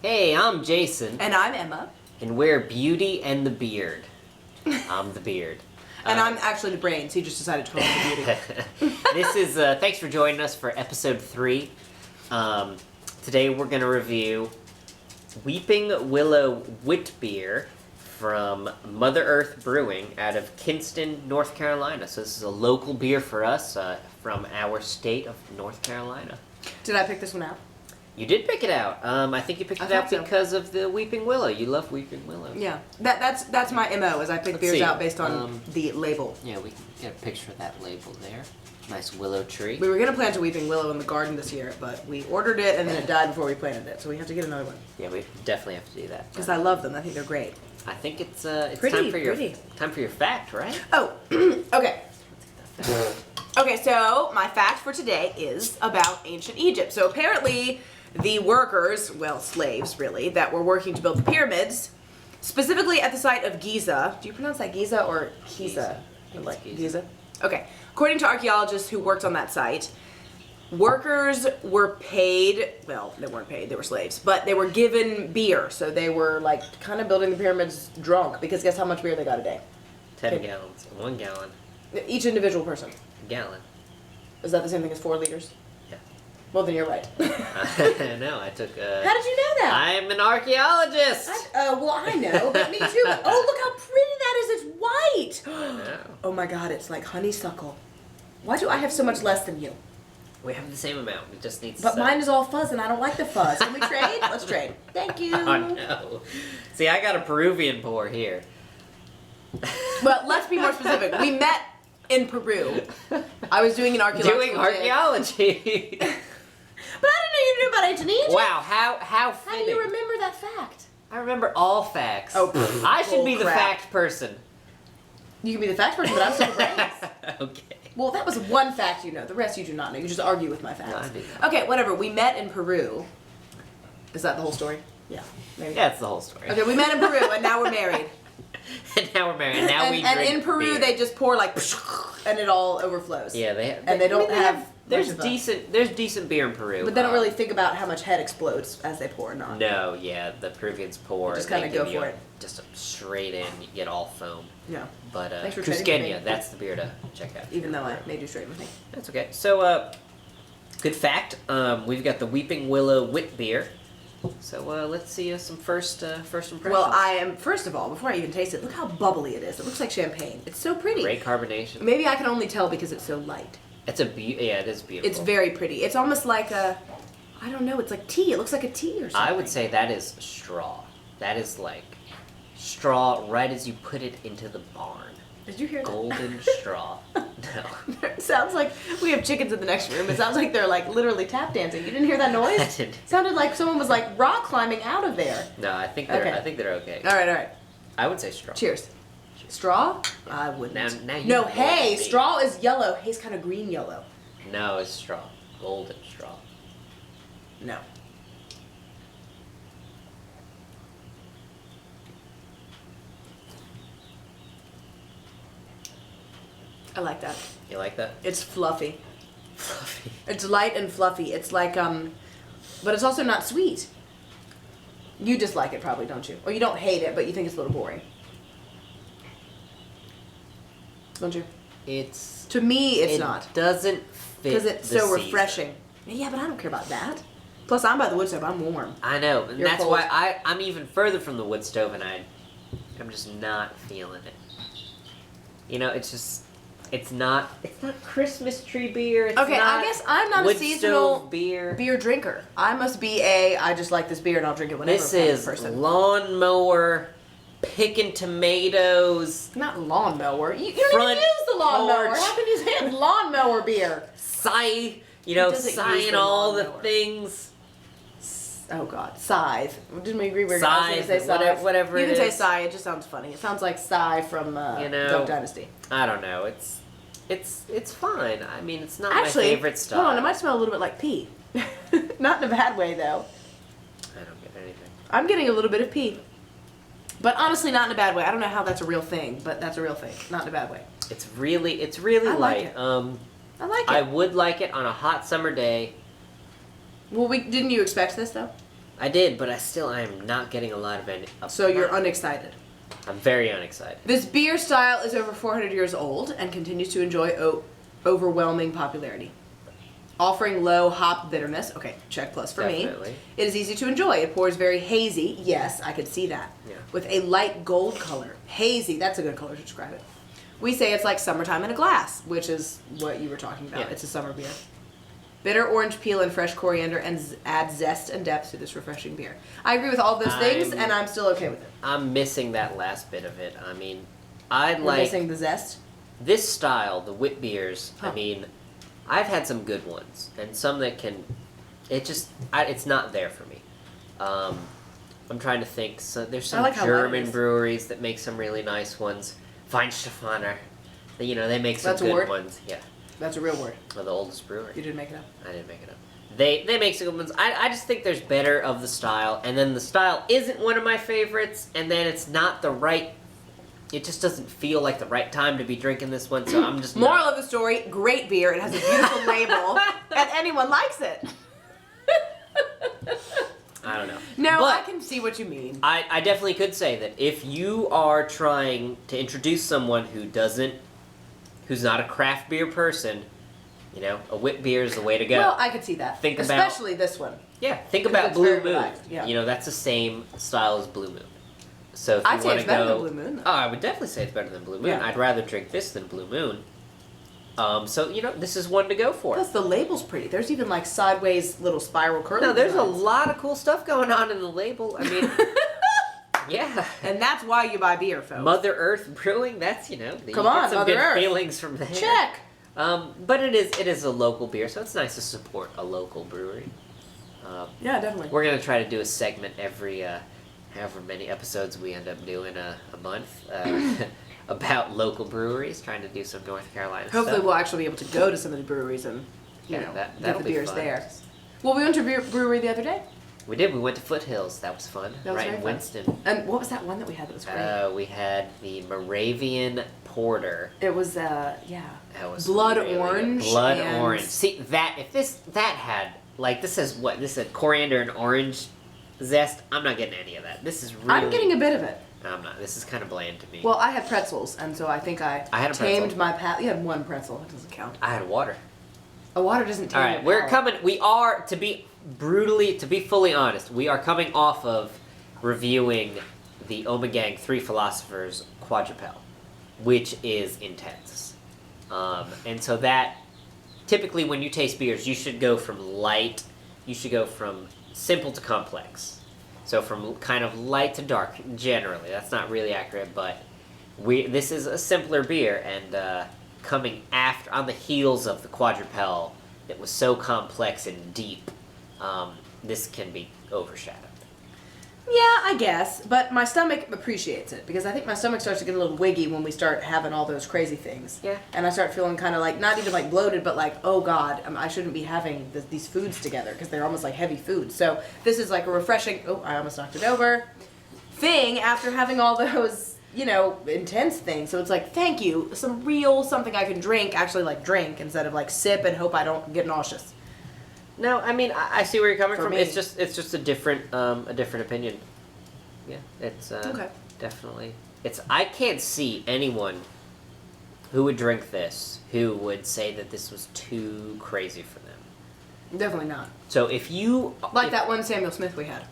Hey, I'm Jason. And I'm Emma. And we're Beauty and the Beard. I'm the Beard. And I'm actually the brains. He just decided to call me the Beauty. This is, thanks for joining us for episode 3. Today we're going to review Weeping Willow Wit beer from Mother Earth Brewing out of Kinston, North Carolina. So this is a local beer for us from our state of North Carolina. Did I pick this one out? You did pick it out. I think you picked it out because of the Weeping Willow. You love Weeping Willow. Yeah, that's my MO, is I pick beers out based on the label. Yeah, we can get a picture of that label there. Nice willow tree. We were going to plant a Weeping Willow in the garden this year, but we ordered it and then it died before we planted it, so we have to get another one. Yeah, we definitely have to do that. Because I love them. I think they're great. I think it's Pretty, time for your fact, right? Oh, okay. Okay, so my fact for today is about ancient Egypt. So apparently the workers, well, slaves really, that were working to build the pyramids, specifically at the site of Giza. Do you pronounce that Giza or Giza? Like Giza? Okay. According to archaeologists who worked on that site, workers were paid, well, they weren't paid, they were slaves, but they were given beer. So they were like kind of building the pyramids drunk, because guess how much beer they got a day? 10 gallons. 1 gallon. Each individual person. A gallon. Is that the same thing as 4 liters? Yeah. Well, then you're right. No, I took How did you know that? I'm an archaeologist! Well, I know, but me too. Oh, look how pretty that is. It's white. I know. Oh my god, it's like honeysuckle. Why do I have so much less than you? We have the same amount. We just need But mine is all fuzz and I don't like the fuzz. Can we trade? Let's trade. Thank you. Oh, no. See, I got a Peruvian pour here. Well, let's be more specific. We met in Peru. I was doing an archaeological Doing archaeology. But I didn't know you knew about ancient Egypt. Wow, how fitting. How do you remember that fact? I remember all facts. Oh, I should be the crap. fact person. You can be the fact person, but I'm still the brains. Okay. Well, that was one fact you know. The rest you do not know. You just argue with my facts. No, I do not. Okay, whatever. We met in Peru. Is that the whole story? Yeah. Maybe. Yeah, that's the whole story. Okay, we met in Peru, and now we're married. And now we're married. And now we drink in Peru, beer. they just pour like, and it all overflows. Yeah, they don't have. There's much of there's decent beer in Peru. But they don't really think about how much head explodes as they pour or not. No, yeah, the Peruvians pour. Just kinda go for it. Just straight in, you get all foam. Yeah. But Thanks for trading with me. Cusqueña, that's the beer to check out. Even though I made you straight with me. That's okay. So, good fact. We've got the Weeping Willow Wit beer. So let's see some first impressions. Well, I am, first of all, before I even taste it, look how bubbly it is. It looks like champagne. It's so pretty. Great carbonation. Maybe I can only tell because it's so light. Yeah, it is beautiful. It's very pretty. It's almost like a, I don't know, it's like tea. It looks like a tea or something. I would say that is straw. That is like straw right as you put it into the barn. Did you hear that? Golden straw. No. It sounds like we have chickens in the next room. It sounds like they're like literally tap dancing. You didn't hear that noise? I didn't. It sounded like someone was like rock climbing out of there. No, I think they're okay. All right. I would say straw. Cheers. Straw? I wouldn't. Now you no, know hay. me. Straw is yellow. Hay's kind of green yellow. No, it's straw. Golden straw. No. I like that. You like that? It's fluffy. Fluffy. It's light and fluffy. It's like, but it's also not sweet. You dislike it probably, don't you? Or you don't hate it, but you think it's a little boring. Don't you? To me, it's not. Doesn't fit Because it's the so season. refreshing. Yeah, but I don't care about that. Plus, I'm by the wood stove. I'm warm. I know, and You're that's cold. why I'm even further from the wood stove, and I'm just not feeling it. You know, it's not Christmas tree beer. It's Okay, not I guess I'm not a wood seasonal stove beer. drinker. I must be I just like this beer and I'll drink it whenever. This kind of is person. lawnmower, picking tomatoes. Not lawnmower. You don't even use the lawnmower. porch. How can you say lawnmower beer? Scythe, It doesn't use sighing the all the lawnmower. things. Oh God, Scythe. Didn't we agree we were Scythe, going to say Scythe? whatever You it can say is. Scythe. It just sounds funny. It sounds like Scythe from Duck Dynasty. I don't know. It's fine. I mean, it's not Actually, my favorite style. hold on. It might smell a little bit like pee. Not in a bad way though. I don't get anything. I'm getting a little bit of pee. But honestly, not in a bad way. I don't know how that's a real thing, but that's a real thing. Not in a bad way. It's really I like light. it. I like it. I would like it on a hot summer day. Well, didn't you expect this though? I did, but I am not getting a lot of any. So you're unexcited. I'm very unexcited. This beer style is over 400 years old and continues to enjoy overwhelming popularity. Offering low hop bitterness. Okay, check plus for Definitely. me. It is easy to enjoy. It pours very hazy. Yes, I could see that. Yeah. With a light gold color. Hazy, that's a good color to describe it. We say it's like summertime in a glass, which is what you were talking about. Yeah. It's a summer beer. Bitter orange peel and fresh coriander and add zest and depth to this refreshing beer. I agree with all of those things, and I'm still okay with it. I'm missing that last bit of it. I mean, You're missing the zest? this style, the wit beers. Huh. I mean, I've had some good ones, and some that can. It's not there for me. I'm trying to think. So there's some like how light it German is. breweries that make some really nice ones. Weinstefaner, they make some That's a good word? ones. Yeah, That's a real word. or the oldest brewery. You didn't make it up. I didn't make it up. They make some good ones. I just think there's better of the style, and then the style isn't one of my favorites, and then it's not the right. It just doesn't feel like the right time to be drinking this one, so I'm just Moral not. of the story, great beer. It has a beautiful label, and anyone likes it. I don't know. No, But I can see what you mean. I definitely could say that if you are trying to introduce someone who's not a craft beer person, a wit beer is the way to go. Well, I could see that. Think about- Especially this one. Yeah, think 'Cause about it's Blue very Moon. relaxed, yeah. That's the same style as Blue Moon. So if you I'd say want it's to go, better than Blue Moon, though. Oh, I would definitely say it's better than Blue Moon. Yeah. I'd rather drink this than Blue Moon. So this is one to go for. Plus, the label's pretty. There's even like sideways little spiral curly. No, there's a designs. lot of cool stuff going on in the label. I mean, yeah. And that's why you buy beer, folks. Mother Earth Brewing. That's you Come get on, some Mother good Earth. feelings from there. Check. But it is a local beer, so it's nice to support a local brewery. Yeah, definitely. We're gonna try to do a segment every however many episodes we end up doing a month about local breweries, trying to do some North Carolina Hopefully, stuff. we'll actually be able to go to some of the breweries and get that'll the be beers fun. there. Well, we went to a brewery the other day. We did. We went to Foothills. That was fun. That was right very in fun. Winston. And what was that one that we had that was great? We had the Moravian Porter. It was That was blood really good. orange. Blood and- orange. See that had this is what this is coriander and orange zest. I'm not getting any of that. This is really. I'm getting a bit of it. I'm not. This is kind of bland to me. Well, I had pretzels, and so I think I had a tamed pretzel. my palate. You had one pretzel. It doesn't count. I had water. A water doesn't tame All right, your we're palate. coming. We are to be fully honest. We are coming off of reviewing the Omegang Three Philosophers Quadrupel, which is intense, and so that typically when you taste beers, you should go from simple to complex. So from kind of light to dark. Generally, that's not really accurate, but this is a simpler beer, and coming after on the heels of the Quadrupel that was so complex and deep, this can be overshadowed. Yeah, I guess, but my stomach appreciates it because I think my stomach starts to get a little wiggy when we start having all those crazy things. Yeah. And I start feeling kind of like not even like bloated, but like, oh God, I shouldn't be having these foods together because they're almost like heavy foods. So this is like a refreshing. Oh, I almost knocked it over. Thing after having all those, intense things. So it's like, thank you, something I can drink, actually like drink instead of like sip and hope I don't get nauseous. No, I mean I see where you're coming For from. me. It's just a different opinion. Yeah, it's Okay. definitely. I can't see anyone who would drink this who would say that this was too crazy for them. Definitely not. So if you Like that one Samuel Smith we had.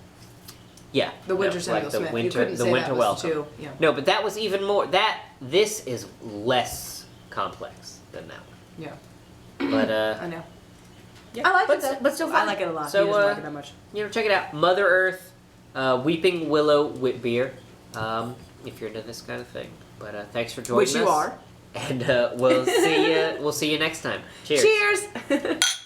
yeah, The Winter no, Samuel like the Smith. You winter, couldn't the say winter that was welcome. too. Yeah. No, but that was even more. This is less complex than that one. Yeah. But I know. yeah, I like but, it though. but still fun. I like it a lot. So He doesn't like it that much. check it out. Mother Earth, Weeping Willow Wit Beer. If you're into this kind of thing. But thanks for joining us. Which you are. And we'll see you. We'll see you next time. Cheers. Cheers.